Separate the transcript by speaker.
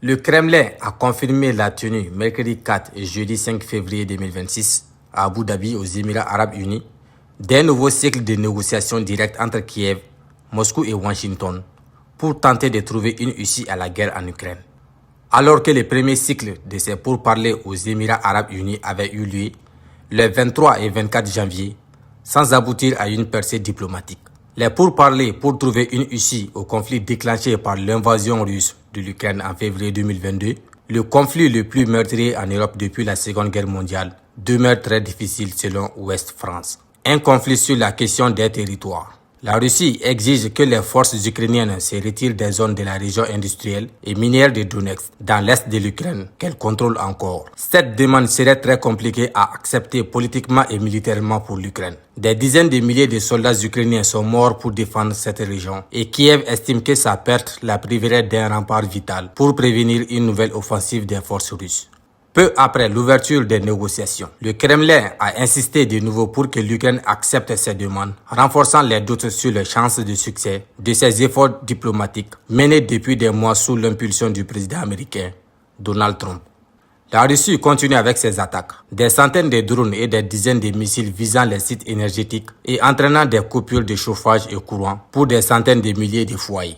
Speaker 1: Le Kremlin a confirmé la tenue mercredi 4 et jeudi 5 février 2026 à Abu Dhabi aux Émirats Arabes Unis d'un nouveau cycle de négociations directes entre Kiev, Moscou et Washington pour tenter de trouver une issue à la guerre en Ukraine. Alors que le premier cycle de ces pourparlers aux Émirats Arabes Unis avait eu lieu les 23 et 24 janvier sans aboutir à une percée diplomatique. Les pourparlers pour trouver une issue au conflit déclenché par l'invasion russe de l'Ukraine en février 2022, le conflit le plus meurtrier en Europe depuis la Seconde Guerre mondiale, demeure très difficile selon Ouest France. Un conflit sur la question des territoires. La Russie exige que les forces ukrainiennes se retirent des zones de la région industrielle et minière de Donetsk, dans l'est de l'Ukraine, qu'elle contrôle encore. Cette demande serait très compliquée à accepter politiquement et militairement pour l'Ukraine. Des dizaines de milliers de soldats ukrainiens sont morts pour défendre cette région et Kiev estime que sa perte la priverait d'un rempart vital pour prévenir une nouvelle offensive des forces russes. Peu après l'ouverture des négociations, le Kremlin a insisté de nouveau pour que l'Ukraine accepte ses demandes, renforçant les doutes sur les chances de succès de ses efforts diplomatiques menés depuis des mois sous l'impulsion du président américain Donald Trump. La Russie continue avec ses attaques. Des centaines de drones et des dizaines de missiles visant les sites énergétiques et entraînant des coupures de chauffage et courant pour des centaines de milliers de foyers.